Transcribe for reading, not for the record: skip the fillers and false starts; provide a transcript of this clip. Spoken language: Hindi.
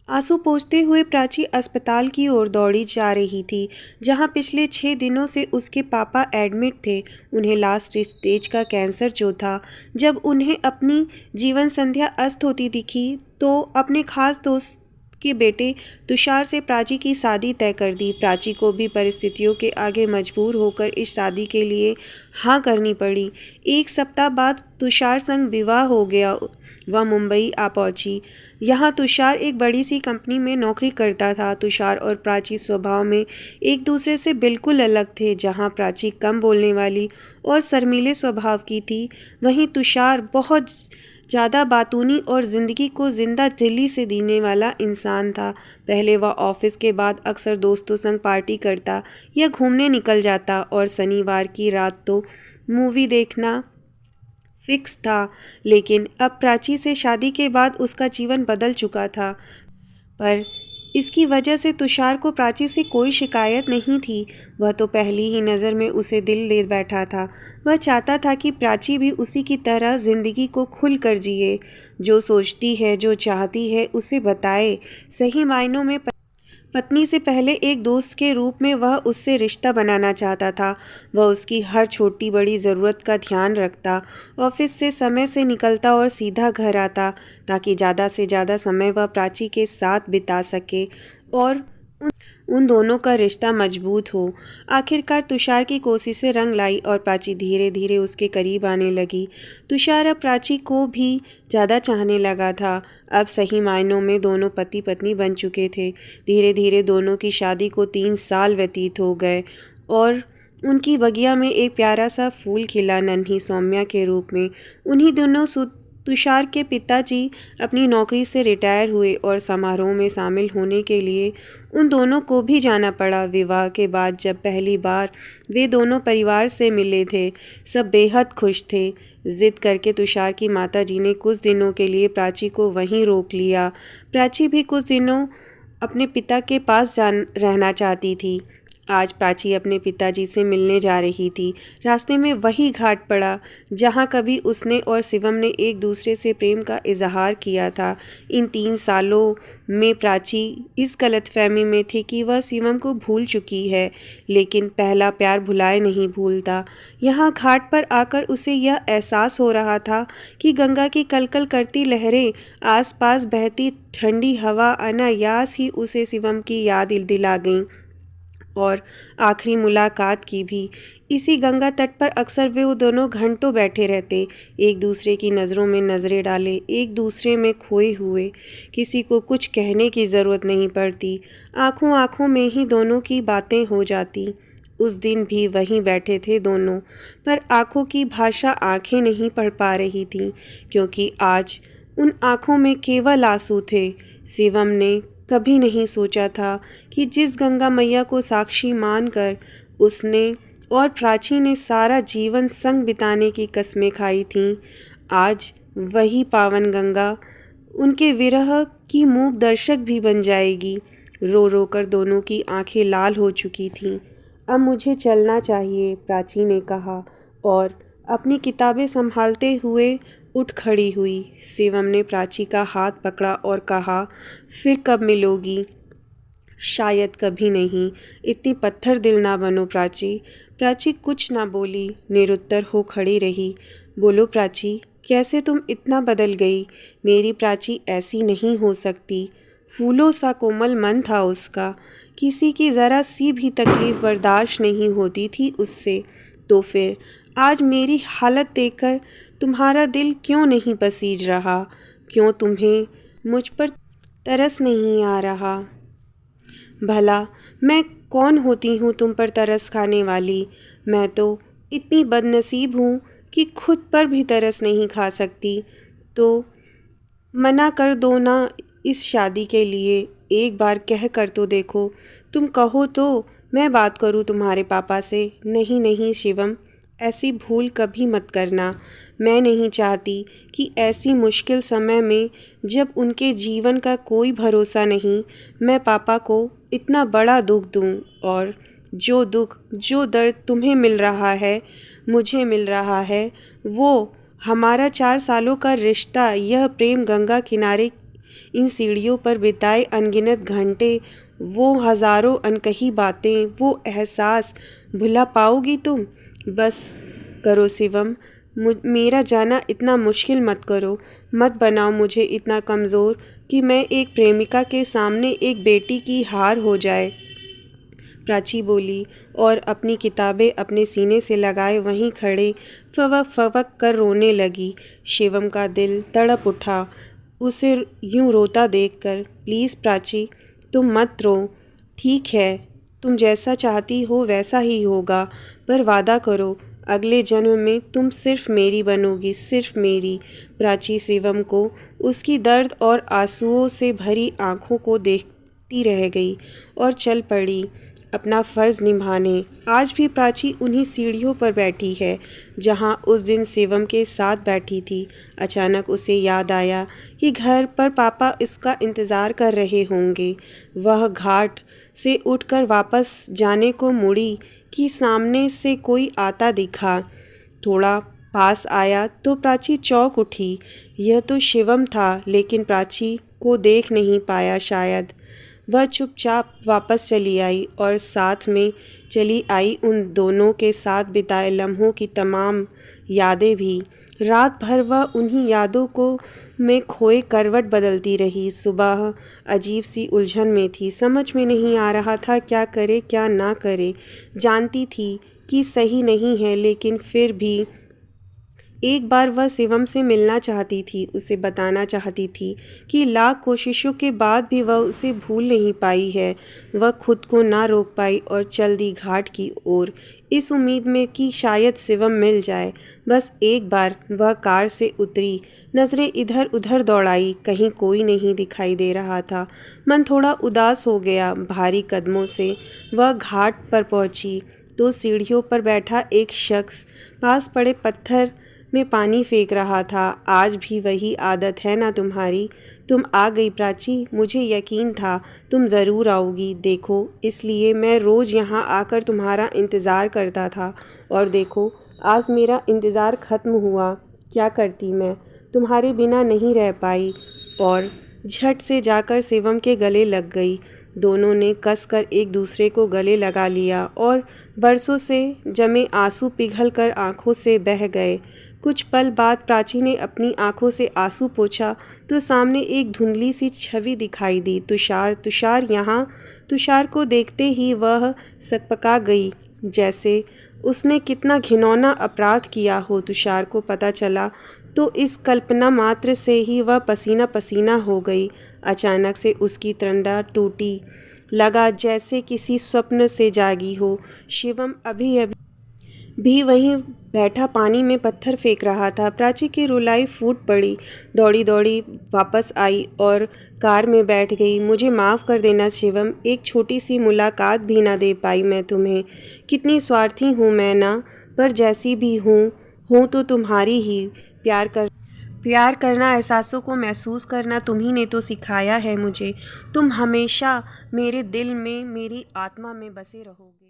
आंसू पोंछते हुए प्राची अस्पताल की ओर दौड़ी जा रही थी, जहां पिछले 6 दिनों से उसके पापा एडमिट थे। उन्हें लास्ट स्टेज का कैंसर जो था। जब उन्हें अपनी जीवन संध्या अस्त होती दिखी तो अपने खास दोस्त के बेटे तुषार से प्राची की शादी तय कर दी। प्राची को भी परिस्थितियों के आगे मजबूर होकर इस शादी के लिए हाँ करनी पड़ी। 1 सप्ताह बाद तुषार संग विवाह हो गया। वह मुंबई आ पहुंची। यहाँ तुषार एक बड़ी सी कंपनी में नौकरी करता था। तुषार और प्राची स्वभाव में एक दूसरे से बिल्कुल अलग थे। जहाँ प्राची कम बोलने वाली और शर्मीले स्वभाव की थी, वहीं तुषार बहुत ज़्यादा बातूनी और ज़िंदगी को जिंदा दिली से जीने वाला इंसान था। पहले वह ऑफिस के बाद अक्सर दोस्तों संग पार्टी करता या घूमने निकल जाता और शनिवार की रात तो मूवी देखना फिक्स था। लेकिन अब प्राची से शादी के बाद उसका जीवन बदल चुका था। पर इसकी वजह से तुषार को प्राची से कोई शिकायत नहीं थी। वह तो पहली ही नज़र में उसे दिल दे बैठा था। वह चाहता था कि प्राची भी उसी की तरह ज़िंदगी को खुल कर जिए। जो सोचती है, जो चाहती है, उसे बताए। सही मायनों में पत्नी से पहले एक दोस्त के रूप में वह उससे रिश्ता बनाना चाहता था। वह उसकी हर छोटी बड़ी ज़रूरत का ध्यान रखता। ऑफिस से समय से निकलता और सीधा घर आता, ताकि ज़्यादा से ज़्यादा समय वह प्राची के साथ बिता सके और उन दोनों का रिश्ता मजबूत हो। आखिरकार तुषार की कोशिशें रंग लाई और प्राची धीरे धीरे उसके करीब आने लगी। तुषार अब प्राची को भी ज़्यादा चाहने लगा था। अब सही मायनों में दोनों पति पत्नी बन चुके थे। धीरे धीरे दोनों की शादी को 3 साल व्यतीत हो गए और उनकी बगिया में एक प्यारा सा फूल खिला, नन्ही सौम्या के रूप में। उन्हीं दिनों तुषार के पिताजी अपनी नौकरी से रिटायर हुए और समारोह में शामिल होने के लिए उन दोनों को भी जाना पड़ा। विवाह के बाद जब पहली बार वे दोनों परिवार से मिले थे, सब बेहद खुश थे। जिद करके तुषार की माताजी ने कुछ दिनों के लिए प्राची को वहीं रोक लिया। प्राची भी कुछ दिनों अपने पिता के पास रहना चाहती थी। आज प्राची अपने पिताजी से मिलने जा रही थी। रास्ते में वही घाट पड़ा जहाँ कभी उसने और शिवम ने एक दूसरे से प्रेम का इजहार किया था। इन 3 सालों में प्राची इस गलतफहमी में थी कि वह शिवम को भूल चुकी है, लेकिन पहला प्यार भुलाए नहीं भूलता। यहाँ घाट पर आकर उसे यह एहसास हो रहा था कि गंगा की कलकल करती लहरें, आसपास बहती ठंडी हवा अनायास ही उसे शिवम की याद दिला गईं और आखिरी मुलाकात की भी। इसी गंगा तट पर अक्सर वे दोनों घंटों बैठे रहते, एक दूसरे की नज़रों में नज़रें डाले, एक दूसरे में खोए हुए। किसी को कुछ कहने की ज़रूरत नहीं पड़ती, आँखों आँखों में ही दोनों की बातें हो जाती। उस दिन भी वहीं बैठे थे दोनों, पर आँखों की भाषा आँखें नहीं पढ़ पा रही थीं, क्योंकि आज उन आँखों में केवल आंसू थे। शिवम ने कभी नहीं सोचा था कि जिस गंगा मैया को साक्षी मानकर उसने और प्राची ने सारा जीवन संग बिताने की कस्में खाई थीं, आज वही पावन गंगा उनके विरह की मूक दर्शक भी बन जाएगी। रो रो कर दोनों की आंखें लाल हो चुकी थीं। अब मुझे चलना चाहिए, प्राची ने कहा और अपनी किताबें संभालते हुए उठ खड़ी हुई। शिवम ने प्राची का हाथ पकड़ा और कहा, फिर कब मिलोगी? शायद कभी नहीं। इतनी पत्थर दिल ना बनो प्राची। प्राची कुछ ना बोली, निरुत्तर हो खड़ी रही। बोलो प्राची, कैसे तुम इतना बदल गई? मेरी प्राची ऐसी नहीं हो सकती। फूलों सा कोमल मन था उसका, किसी की ज़रा सी भी तकलीफ़ बर्दाश्त नहीं होती थी उससे। तो फिर आज मेरी हालत देखकर तुम्हारा दिल क्यों नहीं पसीज रहा? क्यों तुम्हें मुझ पर तरस नहीं आ रहा? भला मैं कौन होती हूँ तुम पर तरस खाने वाली? मैं तो इतनी बदनसीब हूँ कि खुद पर भी तरस नहीं खा सकती। तो मना कर दो ना इस शादी के लिए। एक बार कह कर तो देखो। तुम कहो तो मैं बात करूँ तुम्हारे पापा से। नहीं नहीं शिवम, ऐसी भूल कभी मत करना। मैं नहीं चाहती कि ऐसी मुश्किल समय में, जब उनके जीवन का कोई भरोसा नहीं, मैं पापा को इतना बड़ा दुख दूं। और जो दुख, जो दर्द तुम्हें मिल रहा है, मुझे मिल रहा है, वो हमारा 4 सालों का रिश्ता, यह प्रेम गंगा किनारे इन सीढ़ियों पर बिताए अनगिनत घंटे, वो हज़ारों अनकही बातें, वो एहसास भुला पाओगी तुम? बस करो शिवम, मेरा जाना इतना मुश्किल मत करो। मत बनाओ मुझे इतना कमज़ोर कि मैं एक प्रेमिका के सामने एक बेटी की हार हो जाए। प्राची बोली और अपनी किताबें अपने सीने से लगाए वहीं खड़े फवक फवक कर रोने लगी। शिवम का दिल तड़प उठा उसे यूं रोता देखकर। प्लीज़ प्राची, तुम मत रो। ठीक है, तुम जैसा चाहती हो वैसा ही होगा, पर वादा करो अगले जन्म में तुम सिर्फ मेरी बनोगी, सिर्फ मेरी। प्राची शिवम को उसकी दर्द और आंसुओं से भरी आंखों को देखती रह गई और चल पड़ी अपना फ़र्ज़ निभाने। आज भी प्राची उन्हीं सीढ़ियों पर बैठी है जहां उस दिन शिवम के साथ बैठी थी। अचानक उसे याद आया कि घर पर पापा इसका इंतज़ार कर रहे होंगे। वह घाट से उठकर वापस जाने को मुड़ी कि सामने से कोई आता दिखा। थोड़ा पास आया तो प्राची चौंक उठी। यह तो शिवम था, लेकिन प्राची को देख नहीं पाया शायद। वह चुपचाप वापस चली आई और साथ में चली आई उन दोनों के साथ बिताए लम्हों की तमाम यादें भी। रात भर वह उन्हीं यादों को में खोए करवट बदलती रही। सुबह अजीब सी उलझन में थी, समझ में नहीं आ रहा था क्या करे क्या ना करे। जानती थी कि सही नहीं है, लेकिन फिर भी एक बार वह शिवम से मिलना चाहती थी, उसे बताना चाहती थी कि लाख कोशिशों के बाद भी वह उसे भूल नहीं पाई है। वह खुद को ना रोक पाई और चल दी घाट की ओर, इस उम्मीद में कि शायद शिवम मिल जाए। बस एक बार वह कार से उतरी, नज़रें इधर उधर दौड़ाई, कहीं कोई नहीं दिखाई दे रहा था। मन थोड़ा उदास हो गया। भारी कदमों से वह घाट पर पहुंची तो सीढ़ियों पर बैठा एक शख्स पास पड़े पत्थर में पानी फेंक रहा था। आज भी वही आदत है ना तुम्हारी? तुम आ गई प्राची, मुझे यकीन था तुम ज़रूर आओगी। देखो, इसलिए मैं रोज़ यहाँ आकर तुम्हारा इंतज़ार करता था, और देखो आज मेरा इंतज़ार ख़त्म हुआ। क्या करती मैं, तुम्हारे बिना नहीं रह पाई। और झट से जाकर शिवम के गले लग गई। दोनों ने कसकर एक दूसरे को गले लगा लिया और बरसों से जमे आंसू पिघल कर आँखों से बह गए। कुछ पल बाद प्राची ने अपनी आंखों से आंसू पोंछा तो सामने एक धुंधली सी छवि दिखाई दी। तुषार यहाँ। तुषार को देखते ही वह सकपका गई, जैसे उसने कितना घिनौना अपराध किया हो। तुषार को पता चला तो इस कल्पना मात्र से ही वह पसीना पसीना हो गई। अचानक से उसकी तंद्रा टूटी, लगा जैसे किसी स्वप्न से जागी हो। शिवम अभी अभी भी वहीं बैठा पानी में पत्थर फेंक रहा था। प्राची की रुलाई फूट पड़ी, दौड़ी दौड़ी वापस आई और कार में बैठ गई। मुझे माफ़ कर देना शिवम, एक छोटी सी मुलाकात भी ना दे पाई मैं तुम्हें। कितनी स्वार्थी हूँ मैं ना, पर जैसी भी हूँ तो तुम्हारी ही। प्यार करना, एहसासों को महसूस करना तुम्ही ने तो सिखाया है मुझे। तुम हमेशा मेरे दिल में, मेरी आत्मा में बसे रहोगे।